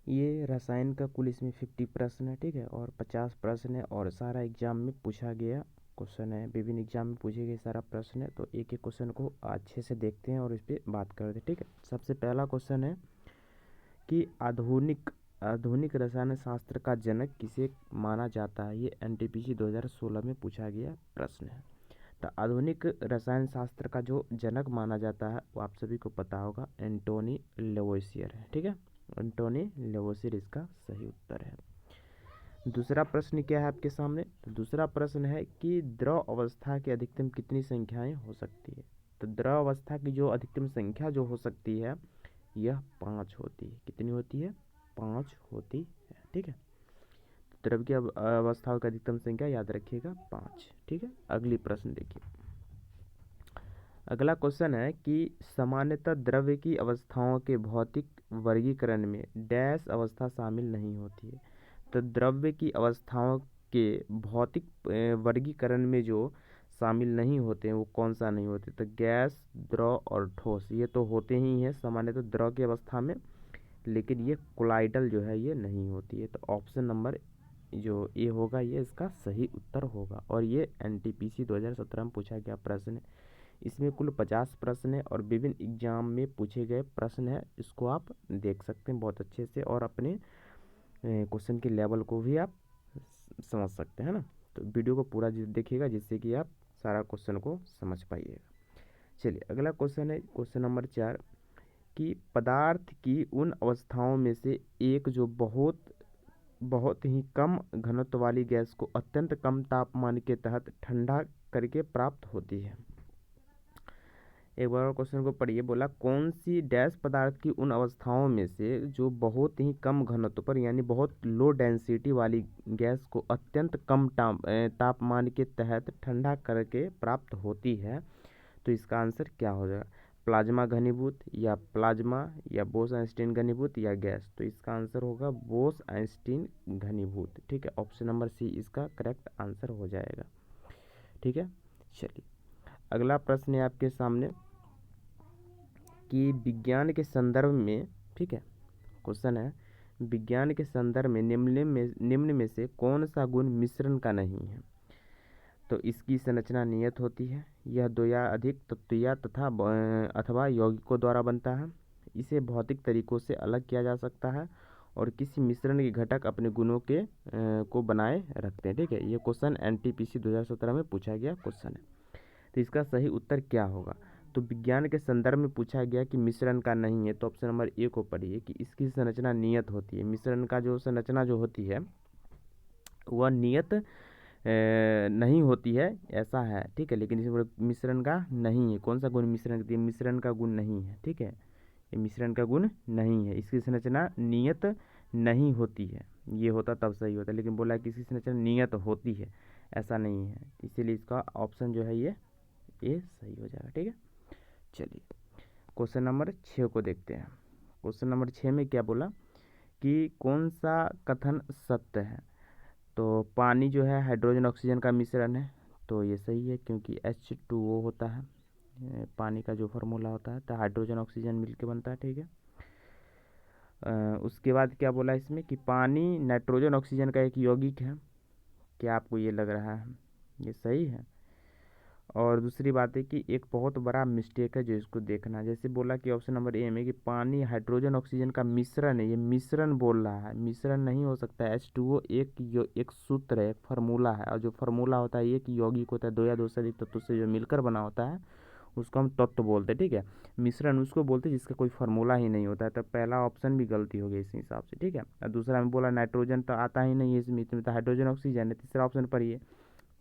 ये रसायन का कुल इसमें 50 प्रश्न है, ठीक है, और 50 प्रश्न है और सारा एग्जाम में पूछा गया क्वेश्चन है, विभिन्न एग्जाम में पूछे गए सारा प्रश्न है। तो एक एक क्वेश्चन को अच्छे से देखते हैं और इस पर बात करते हैं, ठीक है। सबसे पहला क्वेश्चन है कि आधुनिक आधुनिक रसायन शास्त्र का जनक किसे माना जाता है। ये एनटीपीसी 2016 में पूछा गया प्रश्न है। तो आधुनिक रसायन शास्त्र का जो जनक माना जाता है वो आप सभी को पता होगा, एंटोनी लेवोसियर है, ठीक है। एंटोनी लेवोसियर इसका सही उत्तर है। दूसरा प्रश्न क्या है आपके सामने, तो दूसरा प्रश्न है कि द्रव अवस्था की अधिकतम कितनी संख्याएं हो सकती है। तो द्रव अवस्था की जो अधिकतम संख्या जो हो सकती है यह 5 होती है। कितनी होती है? 5 होती है, ठीक है। द्रव की अवस्थाओं की अधिकतम संख्या याद रखिएगा 5, ठीक है। अगली प्रश्न देखिए। अगला क्वेश्चन है कि सामान्यतः द्रव्य की अवस्थाओं के भौतिक वर्गीकरण में डैश अवस्था शामिल नहीं होती है। तो द्रव्य की अवस्थाओं के भौतिक वर्गीकरण में जो शामिल नहीं होते हैं वो कौन सा नहीं होते, तो गैस, द्रव और ठोस ये तो होते ही हैं सामान्यतः द्रव की अवस्था में, लेकिन ये कोलाइडल जो है ये नहीं होती है। तो ऑप्शन नंबर जो ए होगा ये इसका सही उत्तर होगा। और ये एनटीपीसी 2017 में पूछा गया प्रश्न है। इसमें कुल 50 प्रश्न है और विभिन्न एग्जाम में पूछे गए प्रश्न है। इसको आप देख सकते हैं बहुत अच्छे से और अपने क्वेश्चन के लेवल को भी आप समझ सकते हैं ना। तो वीडियो को पूरा देखिएगा जिससे कि आप सारा क्वेश्चन को समझ पाइएगा। चलिए अगला क्वेश्चन है क्वेश्चन नंबर 4 कि पदार्थ की उन अवस्थाओं में से एक जो बहुत बहुत ही कम घनत्व वाली गैस को अत्यंत कम तापमान के तहत ठंडा करके प्राप्त होती है। एक बार और क्वेश्चन को पढ़िए। बोला कौन सी डैश पदार्थ की उन अवस्थाओं में से जो बहुत ही कम घनत्व पर यानी बहुत लो डेंसिटी वाली गैस को अत्यंत कम तापमान के तहत ठंडा करके प्राप्त होती है। तो इसका आंसर क्या हो जाएगा? प्लाज्मा घनीभूत या प्लाज्मा या बोस आइंस्टीन घनीभूत या गैस। तो इसका आंसर होगा बोस आइंस्टीन घनीभूत, ठीक है। ऑप्शन नंबर सी इसका करेक्ट आंसर हो जाएगा, ठीक है। चलिए अगला प्रश्न है आपके सामने कि विज्ञान के संदर्भ में, ठीक है, क्वेश्चन है विज्ञान के संदर्भ में निम्न में से कौन सा गुण मिश्रण का नहीं है। तो इसकी संरचना नियत होती है, यह दो या अधिक तत्वीय तथा अथवा यौगिकों द्वारा बनता है, इसे भौतिक तरीकों से अलग किया जा सकता है और किसी मिश्रण के घटक अपने गुणों के को बनाए रखते हैं, ठीक है। ये क्वेश्चन एनटीपीसी 2017 में पूछा गया क्वेश्चन है। तो इसका सही उत्तर क्या होगा? तो विज्ञान के संदर्भ में पूछा गया कि मिश्रण का नहीं है, तो ऑप्शन नंबर ए को पढ़िए कि इसकी संरचना नियत होती है। मिश्रण का जो संरचना जो होती है वह नियत नहीं होती है, ऐसा है, ठीक है। लेकिन इसमें मिश्रण का नहीं है। कौन सा गुण मिश्रण का गुण नहीं है, ठीक है। ये मिश्रण का गुण नहीं है, इसकी संरचना नियत नहीं होती है। ये होता तब सही होता, लेकिन बोला कि इसकी संरचना नियत होती है, ऐसा नहीं है। इसीलिए इसका ऑप्शन जो है ये सही हो जाएगा, ठीक है। चलिए क्वेश्चन नंबर 6 को देखते हैं। क्वेश्चन नंबर 6 में क्या बोला कि कौन सा कथन सत्य है। तो पानी जो है हाइड्रोजन ऑक्सीजन का मिश्रण है, तो ये सही है क्योंकि H2O होता है पानी का जो फार्मूला होता है, तो हाइड्रोजन ऑक्सीजन मिलके बनता है, ठीक है। उसके बाद क्या बोला इसमें कि पानी नाइट्रोजन ऑक्सीजन का एक यौगिक है। क्या आपको ये लग रहा है? ये सही है। और दूसरी बात है कि एक बहुत बड़ा मिस्टेक है जो इसको देखना, जैसे बोला कि ऑप्शन नंबर ए में कि पानी हाइड्रोजन ऑक्सीजन का मिश्रण है, ये मिश्रण बोल रहा है, मिश्रण नहीं हो सकता है। H2O एक सूत्र है, एक फार्मूला है, और जो फार्मूला होता है एक यौगिक होता है, दो या दो से अधिक तत्वों से जो मिलकर बना होता है उसको हम तत्व बोलते हैं, ठीक है। मिश्रण उसको बोलते हैं जिसका कोई फार्मूला ही नहीं होता है। तो पहला ऑप्शन भी गलती हो गई इस हिसाब से, ठीक है। और दूसरा में बोला नाइट्रोजन तो आता ही नहीं है इसमें तो हाइड्रोजन ऑक्सीजन है। तीसरा ऑप्शन पर ये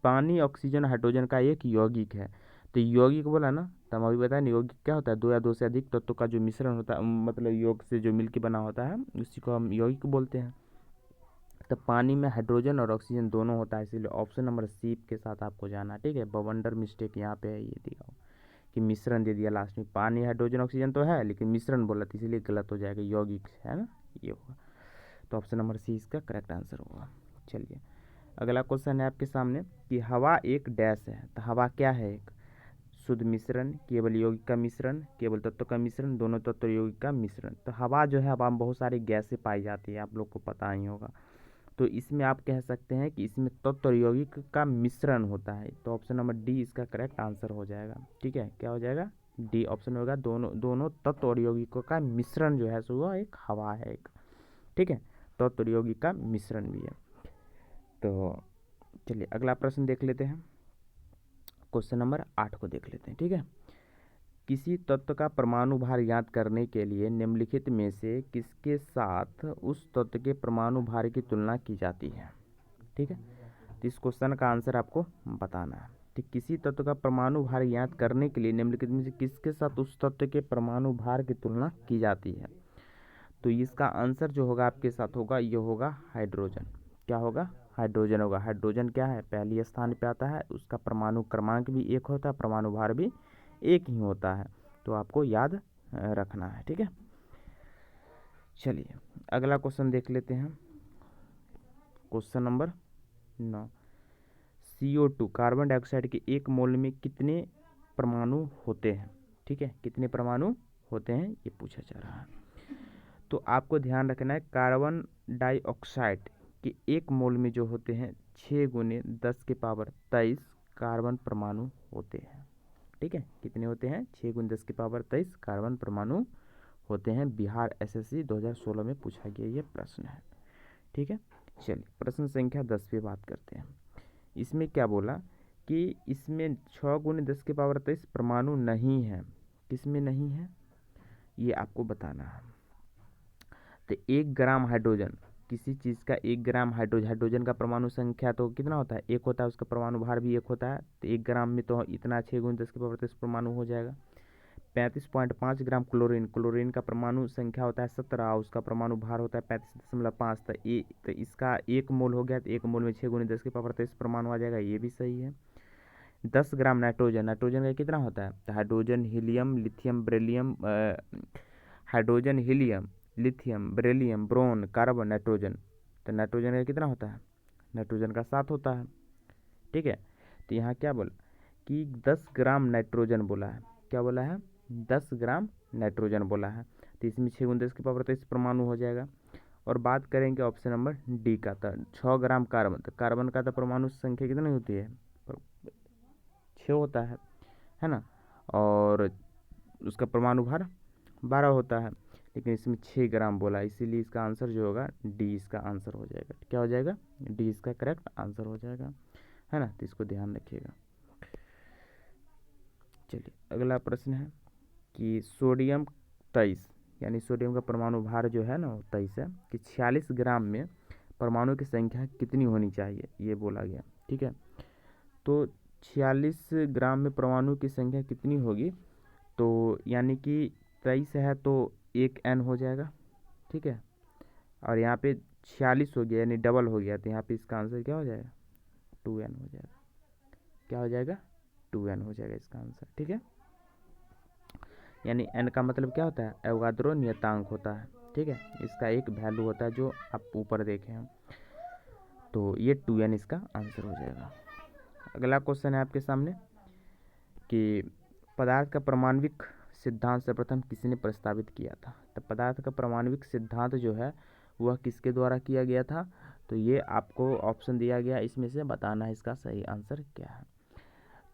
पानी ऑक्सीजन हाइड्रोजन का एक यौगिक है, तो यौगिक बोला ना, तो हम अभी बताए ना यौगिक क्या होता है, दो या दो से अधिक तत्वों का जो मिश्रण होता है, मतलब योग से जो मिलकर बना होता है उसी को हम यौगिक बोलते हैं। तो पानी में हाइड्रोजन और ऑक्सीजन दोनों होता है, इसीलिए ऑप्शन नंबर सी के साथ आपको जाना, ठीक है। बवंडर मिस्टेक यहाँ पे है, ये दिखाओ कि मिश्रण दे दिया लास्ट में, पानी हाइड्रोजन ऑक्सीजन तो है लेकिन मिश्रण बोला था इसीलिए गलत हो जाएगा, यौगिक है ना, ये होगा। तो ऑप्शन नंबर सी इसका करेक्ट आंसर होगा। चलिए अगला क्वेश्चन है आपके सामने कि हवा एक डैश है। तो हवा क्या है? एक शुद्ध मिश्रण, केवल यौगिक का मिश्रण, केवल तत्व का मिश्रण, दोनों तत्व यौगिक का मिश्रण। तो हवा जो है, हवा में बहुत सारी गैसें पाई जाती है, आप लोग को पता ही होगा। तो इसमें आप कह सकते हैं कि इसमें तत्व और यौगिक का मिश्रण होता है। तो ऑप्शन नंबर डी इसका करेक्ट आंसर हो जाएगा। ठीक है, क्या हो जाएगा? डी ऑप्शन होगा। दोनों तत्व और यौगिकों का मिश्रण जो है सो वह एक हवा है एक। ठीक है, तत्व और यौगिक का मिश्रण भी है। तो चलिए अगला प्रश्न देख लेते हैं। क्वेश्चन नंबर 8 को देख लेते हैं। ठीक है, किसी तत्व का परमाणु भार ज्ञात करने के लिए निम्नलिखित में से किसके साथ उस तत्व के परमाणु भार की तुलना की जाती है? ठीक है, तो इस क्वेश्चन का आंसर आपको बताना है। ठीक, किसी तत्व का परमाणु भार ज्ञात करने के लिए निम्नलिखित में से किसके साथ उस तत्व के परमाणु भार की तुलना की जाती है? तो इसका आंसर जो होगा आपके साथ होगा, ये होगा हाइड्रोजन। क्या होगा? हाइड्रोजन होगा। हाइड्रोजन क्या है? पहले स्थान पे आता है, उसका परमाणु क्रमांक भी एक होता है, परमाणु भार भी एक ही होता है। तो आपको याद रखना है। ठीक है, चलिए अगला क्वेश्चन देख लेते हैं। Question number 9, CO2 carbon dioxide के एक मोल में कितने परमाणु होते हैं? ठीक है, कितने परमाणु होते हैं ये पूछा जा रहा है। तो आपको ध्यान रखना है, कार्बन डाइऑक्साइड के एक मोल में जो होते हैं 6 × 10⁻23 कार्बन परमाणु होते हैं। ठीक है, कितने होते हैं? 6 × 10⁻23 कार्बन परमाणु होते हैं। बिहार SSC 2016 में पूछा गया ये प्रश्न है। ठीक है, चलिए प्रश्न संख्या 10 पे बात करते हैं। इसमें क्या बोला कि इसमें 6 × 10⁻23 परमाणु नहीं है। किसमें नहीं है ये आपको बताना है। तो 1 ग्राम हाइड्रोजन, किसी चीज़ का 1 ग्राम हाइड्रोजन का परमाणु संख्या तो कितना होता है? 1 होता है, उसका परमाणु भार भी 1 होता है। तो 1 ग्राम में तो इतना 6 × 10⁻23 परमाणु हो जाएगा। 35.5 ग्राम क्लोरीन का परमाणु संख्या होता है 17, उसका परमाणु भार होता है 35.5। तो इसका 1 मोल हो गया, तो 1 मोल में 6 × 10⁻23 परमाणु आ जाएगा, ये भी सही है। 10 ग्राम नाइट्रोजन का कितना होता है? तो hydrogen helium beryllium boron carbon nitrogen. तो नाइट्रोजन का कितना होता है? नाइट्रोजन का 7 होता है। ठीक है, तो यहाँ क्या बोला कि 10 ग्राम नाइट्रोजन बोला है। क्या बोला है? 10 ग्राम नाइट्रोजन बोला है। तो इसमें 6 × 10⁻23 परमाणु हो जाएगा। और बात करेंगे ऑप्शन नंबर डी का, तो 6 ग्राम कार्बन। तो कार्बन का तो परमाणु संख्या कितनी होती है? 6 होता है ना, और उसका परमाणु भार 12 होता है, लेकिन इसमें 6 ग्राम बोला, इसीलिए इसका आंसर जो होगा डी इसका आंसर हो जाएगा। क्या हो जाएगा? डी इसका करेक्ट आंसर हो जाएगा, है ना। तो इसको ध्यान रखिएगा। चलिए अगला प्रश्न है कि सोडियम 23, यानी सोडियम का परमाणु भार जो है ना वो 23 है, कि 46 ग्राम में परमाणु की संख्या कितनी होनी चाहिए ये बोला गया। ठीक है, तो 46 ग्राम में परमाणु की संख्या कितनी होगी? तो यानी कि 23 है तो 1 N हो जाएगा। ठीक है, और यहाँ पे 46 हो गया यानी डबल हो गया, तो यहाँ पे इसका आंसर क्या हो जाएगा? 2N हो जाएगा। क्या हो जाएगा? 2N हो जाएगा इसका आंसर। ठीक है, यानी N का मतलब क्या होता है? एवोगाद्रो नियतांक होता है। ठीक है, इसका एक वैल्यू होता है जो आप ऊपर देखे हैं, तो ये 2N इसका आंसर हो जाएगा। अगला क्वेश्चन है आपके सामने कि पदार्थ का परमाणविक सिद्धांत सर्वप्रथम किसने प्रस्तावित किया था? तो पदार्थ का परमाणविक सिद्धांत जो है वह किसके द्वारा किया गया था? तो ये आपको ऑप्शन दिया गया, इसमें से बताना है इसका सही आंसर क्या है।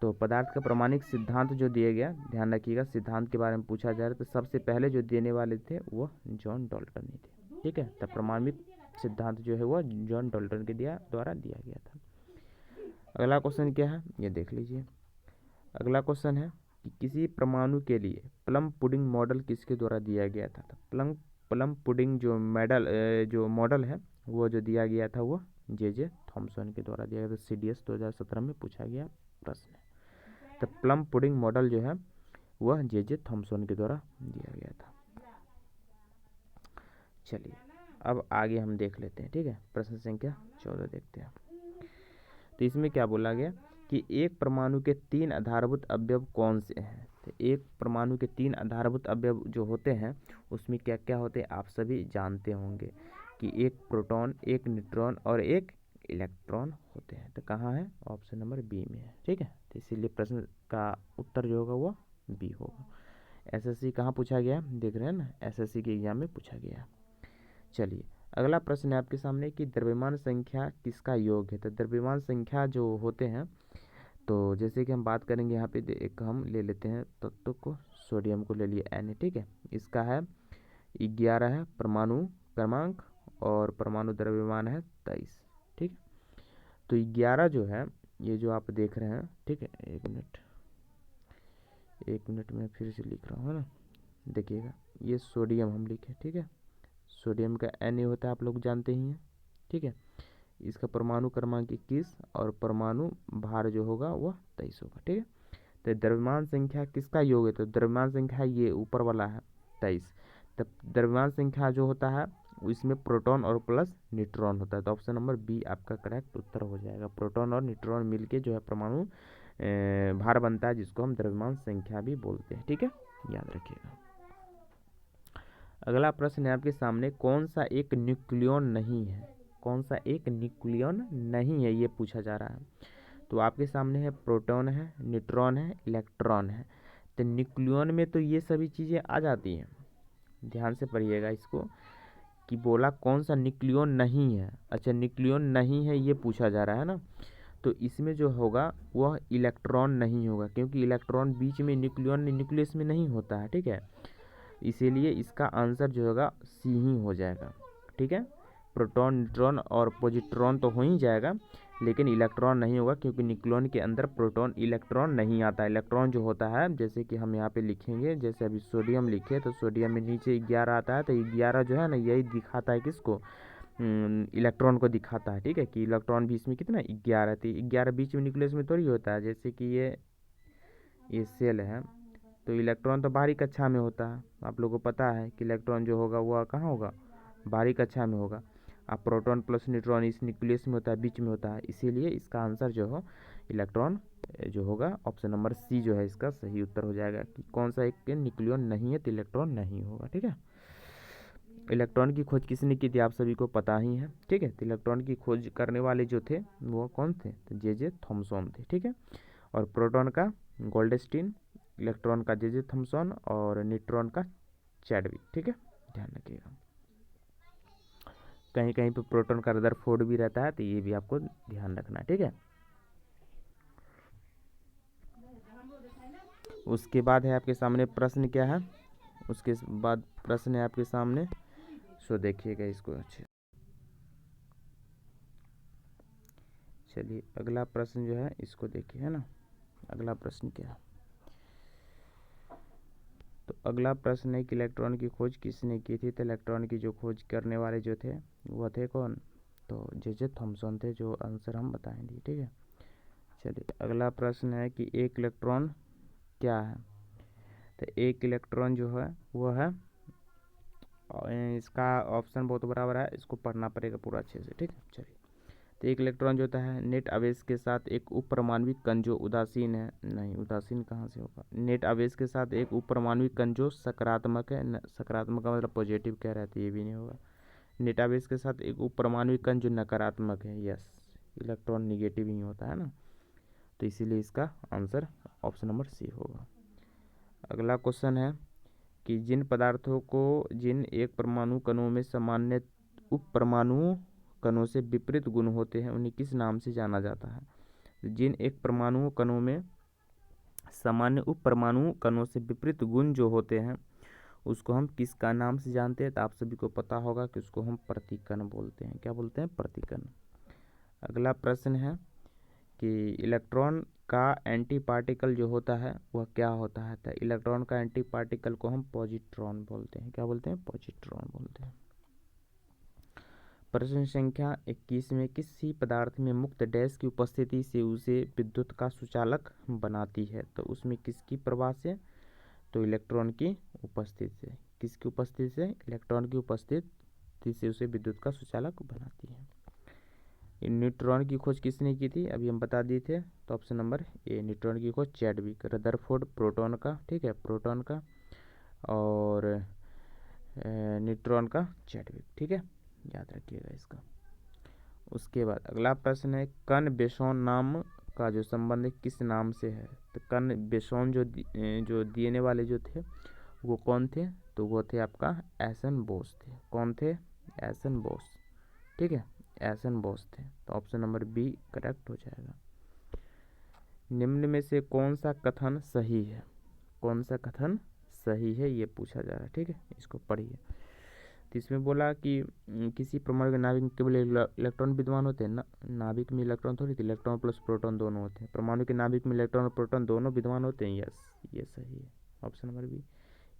तो पदार्थ का परमाणविक सिद्धांत जो दिया गया, ध्यान रखिएगा सिद्धांत के बारे में पूछा जा रहा है, तो सबसे पहले जो देने वाले थे वह जॉन डाल्टन ही थे। ठीक है, तो परमाणविक सिद्धांत जो है वह जॉन डाल्टन के द्वारा दिया गया था। अगला क्वेश्चन क्या है ये देख लीजिए। अगला क्वेश्चन है कि किसी परमाणु के लिए प्लम पुडिंग मॉडल किसके द्वारा दिया गया था? तो प्लम पुडिंग जो मॉडल है वो जो दिया गया था वो जे थॉमसन के द्वारा दिया गया था। CDS 2017 में पूछा गया प्रश्न है। तो प्लम पुडिंग मॉडल जो है वह जे थॉमसन के द्वारा दिया गया था। चलिए अब आगे हम देख लेते हैं। ठीक है, प्रश्न संख्या 14 देखते हैं। तो इसमें क्या बोला गया कि एक परमाणु के 3 आधारभूत अवयव कौन से हैं? तो एक परमाणु के 3 आधारभूत अवयव जो होते हैं उसमें क्या क्या होते हैं आप सभी जानते होंगे कि एक प्रोटॉन, एक न्यूट्रॉन और एक इलेक्ट्रॉन होते हैं। तो कहाँ है? ऑप्शन नंबर बी में है। ठीक है, तो इसीलिए प्रश्न का उत्तर जो होगा वो बी होगा। एसएससी कहाँ पूछा गया देख रहे हैं ना, एसएससी के एग्जाम में पूछा गया। चलिए अगला प्रश्न है आपके सामने कि द्रव्यमान संख्या किसका योग है। तो द्रव्यमान संख्या जो होते हैं, तो जैसे कि हम बात करेंगे यहाँ पे एक हम ले लेते हैं तत्व को, सोडियम को ले लिए Na। ठीक है, इसका है 11 है परमाणु क्रमांक और परमाणु द्रव्यमान है 23। ठीक है, तो 11 जो है ये जो आप देख रहे हैं, ठीक है, एक मिनट में फिर से लिख रहा हूँ ना, देखिएगा ये सोडियम हम लिखे। ठीक है, सोडियम का Na होता है आप लोग जानते ही हैं। ठीक है, इसका परमाणु क्रमांक 21 और परमाणु भार जो होगा वह 23 होगा। ठीक है, तो द्रव्यमान संख्या किसका योग है? तो द्रव्यमान संख्या ये ऊपर वाला है 23। तब द्रव्यमान संख्या जो होता है इसमें प्रोटॉन और प्लस न्यूट्रॉन होता है। तो ऑप्शन नंबर बी आपका करेक्ट उत्तर हो जाएगा। प्रोटॉन और न्यूट्रॉन मिलके जो है परमाणु भार बनता है, जिसको हम द्रव्यमान संख्या भी बोलते हैं। ठीक है, याद रखिएगा। अगला प्रश्न है आपके सामने, कौन सा एक न्यूक्लियन नहीं है? कौन सा एक न्यूक्लियन नहीं है ये पूछा जा रहा है। तो आपके सामने है प्रोटॉन है, न्यूट्रॉन है, इलेक्ट्रॉन है। तो न्यूक्लियन में तो ये सभी चीज़ें आ जाती हैं, ध्यान से पढ़िएगा इसको कि बोला कौन सा न्यूक्लियन नहीं है। अच्छा, न्यूक्लियन नहीं है ये पूछा जा रहा है ना, तो इसमें जो होगा वह इलेक्ट्रॉन नहीं होगा, क्योंकि इलेक्ट्रॉन बीच में न्यूक्लियन न्यूक्लियस में नहीं होता है। ठीक है, इसीलिए इसका आंसर जो होगा सी ही हो जाएगा। ठीक है, प्रोटॉन न्यूट्रॉन और पॉजिट्रॉन तो हो ही जाएगा, लेकिन इलेक्ट्रॉन नहीं होगा, क्योंकि न्यूक्लियन के अंदर प्रोटॉन इलेक्ट्रॉन नहीं आता। इलेक्ट्रॉन जो होता है, जैसे कि हम यहाँ पे लिखेंगे, जैसे अभी सोडियम लिखे तो सोडियम में नीचे 11 आता है, तो 11 जो है ना यही दिखाता है किसको? इलेक्ट्रॉन को दिखाता है। ठीक है, कि इलेक्ट्रॉन भी इसमें कितना 11 थी, 11 बीच में न्यूक्लियस में थोड़ी होता है। जैसे कि ये सेल है, तो इलेक्ट्रॉन तो बाहरी कक्षा में होता है, आप लोगों को पता है कि इलेक्ट्रॉन जो होगा वह कहाँ होगा? बाहरी कक्षा में होगा। अब प्रोटॉन प्लस न्यूट्रॉन इस न्यूक्लियस में होता है, बीच में होता है, इसीलिए इसका आंसर जो हो इलेक्ट्रॉन जो होगा ऑप्शन नंबर सी जो है इसका सही उत्तर हो जाएगा। कि कौन सा एक न्यूक्लियन नहीं है, तो इलेक्ट्रॉन नहीं होगा। ठीक है, इलेक्ट्रॉन की खोज किसने की थी आप सभी को पता ही है। ठीक है, तो इलेक्ट्रॉन की खोज करने वाले जो थे वो कौन थे? तो जे थॉमसन थे। ठीक है, और प्रोटॉन का गोल्डस्टीन, इलेक्ट्रॉन का जे थॉमसन और न्यूट्रॉन का चैडविक। ठीक है, ध्यान रखिएगा। कहीं कहीं पे प्रोटॉन का रदरफोर्ड भी रहता है, तो ये भी आपको ध्यान रखना है। ठीक है, उसके बाद है आपके सामने प्रश्न क्या है, उसके बाद प्रश्न है आपके सामने, सो देखिएगा इसको अच्छे। चलिए अगला प्रश्न जो है इसको देखिए, है ना। अगला प्रश्न क्या है? तो अगला प्रश्न है कि इलेक्ट्रॉन की खोज किसने की थी। तो इलेक्ट्रॉन की जो खोज करने वाले जो थे वो थे कौन? तो जे थॉमसन थे, जो आंसर हम बताएंगे। ठीक है, चलिए अगला प्रश्न है कि एक इलेक्ट्रॉन क्या है। तो एक इलेक्ट्रॉन जो है वो है, इसका ऑप्शन बहुत बराबर है, इसको पढ़ना पड़ेगा पूरा अच्छे से। ठीक है, चलिए। तो एक इलेक्ट्रॉन जो होता है नेट आवेश के साथ एक उपपरमाणविक कण जो उदासीन है, नहीं उदासीन कहाँ से होगा, नेट आवेश के साथ एक उपपरमाणविक कण जो सकारात्मक है, सकारात्मक का मतलब पॉजिटिव कह रहा है, तो ये भी नहीं होगा। नेट आवेश के साथ एक उपपरमाणविक कण जो नकारात्मक है, यस, इलेक्ट्रॉन निगेटिव ही होता है ना, तो इसीलिए इसका आंसर ऑप्शन नंबर सी होगा। अगला क्वेश्चन है कि जिन पदार्थों को जिन एक परमाणु कणों में सामान्य उप परमाणु कणों से विपरीत गुण होते हैं उन्हें किस नाम से जाना जाता है। जिन एक परमाणु कणों में सामान्य उप परमाणु कणों से विपरीत गुण जो होते हैं उसको हम किसका नाम से जानते हैं। तो आप सभी को पता होगा कि उसको हम प्रतिकण बोलते हैं। क्या बोलते हैं? प्रतिकण। अगला प्रश्न है कि इलेक्ट्रॉन का एंटी पार्टिकल जो होता है वह क्या होता है। तो इलेक्ट्रॉन का एंटी पार्टिकल को हम पॉजिट्रॉन बोलते हैं। क्या बोलते हैं? पॉजिट्रॉन बोलते हैं। प्रश्न संख्या 21 में किसी पदार्थ में मुक्त डैश की उपस्थिति से उसे विद्युत का सुचालक बनाती है। तो उसमें किसकी प्रवाह से? तो इलेक्ट्रॉन की उपस्थिति से। किसकी उपस्थिति से? इलेक्ट्रॉन की उपस्थिति से उसे विद्युत का सुचालक बनाती है। न्यूट्रॉन की खोज किसने की थी? अभी हम बता दिए थे, तो ऑप्शन नंबर ए, न्यूट्रॉन की खोज चैडविक। रदरफोर्ड प्रोटॉन का, ठीक है, प्रोटॉन का, और न्यूट्रॉन का चैडविक। ठीक है, याद रखिएगा इसका। उसके बाद अगला प्रश्न है, कन बेसौन नाम का जो संबंध किस नाम से है। तो कन बेसौन जो देने वाले जो थे वो कौन थे, तो वो थे आपका एस.एन. बोस थे। कौन थे, एस.एन. बोस। ठीक है, एस.एन. बोस थे। तो ऑप्शन नंबर बी करेक्ट हो जाएगा। निम्न में से कौन सा कथन सही है, कौन सा कथन सही है ये पूछा जा रहा है। ठीक है, इसको पढ़िए। तो इसमें बोला कि किसी परमाणु के नाभिक में केवल इलेक्ट्रॉन विद्यमान होते हैं ना, नाभिक में इलेक्ट्रॉन थोड़ी थी, इलेक्ट्रॉन प्लस प्रोटॉन दोनों होते हैं। परमाणु के नाभिक में इलेक्ट्रॉन और प्रोटॉन दोनों विद्यमान होते हैं। यस, ये सही है, ऑप्शन नंबर बी।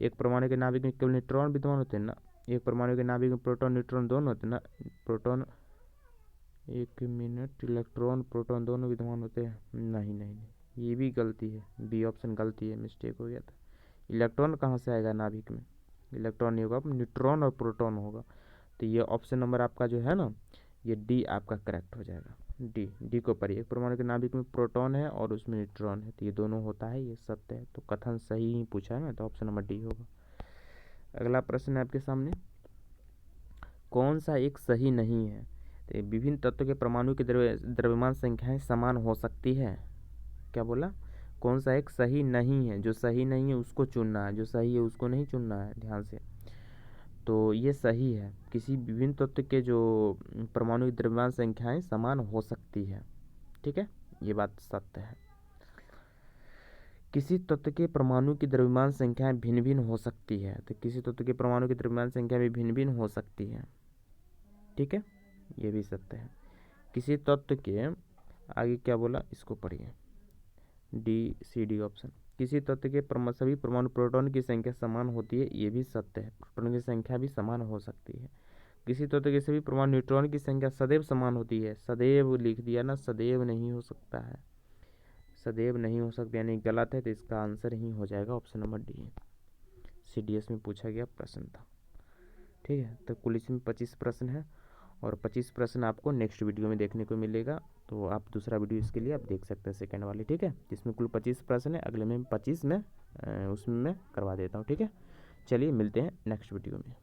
एक परमाणु के नाभिक में केवल न्यूट्रॉन विद्यमान होते हैं ना, एक परमाणु के नाभिक में प्रोटॉन न्यूट्रॉन दोनों होते हैं ना, प्रोटॉन, एक मिनट, इलेक्ट्रॉन प्रोटॉन दोनों विद्यमान होते हैं, नहीं नहीं नहीं, ये भी गलती है, बी ऑप्शन गलती है, मिस्टेक हो गया था। इलेक्ट्रॉन कहाँ से आएगा नाभिक में, इलेक्ट्रॉन नहीं होगा, न्यूट्रॉन और प्रोटॉन होगा। तो ये ऑप्शन नंबर आपका जो है ना, ये डी आपका करेक्ट हो जाएगा। डी को पढ़िए। एक परमाणु के नाभिक में प्रोटॉन है और उसमें न्यूट्रॉन है, तो ये दोनों होता है, ये सत्य है। तो कथन सही ही पूछा है ना, तो ऑप्शन नंबर डी होगा। अगला प्रश्न है आपके सामने, कौन सा एक सही नहीं है। तो विभिन्न तत्वों के परमाणु की द्रव्यमान संख्याएं समान हो सकती है। क्या बोला, कौन सा एक सही नहीं है, जो सही नहीं है उसको चुनना है, जो सही है उसको नहीं चुनना है, ध्यान से। तो ये सही है, किसी विभिन्न तत्व के जो परमाणु की द्रव्यमान संख्याएं समान हो सकती है। ठीक है, ये बात सत्य है। किसी तत्व के परमाणु की द्रव्यमान संख्याएं भिन्न भिन्न हो सकती है। तो किसी तत्व के परमाणु की द्रव्यमान संख्या भी भिन्न भिन्न हो सकती है। ठीक है, ये भी सत्य है। किसी तत्व के, आगे क्या बोला इसको पढ़िए, डी सी डी ऑप्शन। किसी तत्व के सभी परमाणु प्रोटॉन की संख्या समान होती है, ये भी सत्य है, प्रोटॉन की संख्या भी समान हो सकती है। किसी तत्व के सभी परमाणु न्यूट्रॉन की संख्या सदैव समान होती है, सदैव लिख दिया ना, सदैव नहीं हो सकता है, सदैव नहीं हो सकता यानी गलत है, तो इसका आंसर ही हो जाएगा ऑप्शन नंबर डी। CDS में पूछा गया प्रश्न था। ठीक है, तो कुल इसमें 25 प्रश्न है और 25 प्रश्न आपको नेक्स्ट वीडियो में देखने को मिलेगा। तो आप दूसरा वीडियो इसके लिए आप देख सकते हैं, सेकंड वाली। ठीक है, जिसमें कुल 25 प्रश्न है, अगले में 25 में उसमें मैं करवा देता हूँ। ठीक है, चलिए मिलते हैं नेक्स्ट वीडियो में।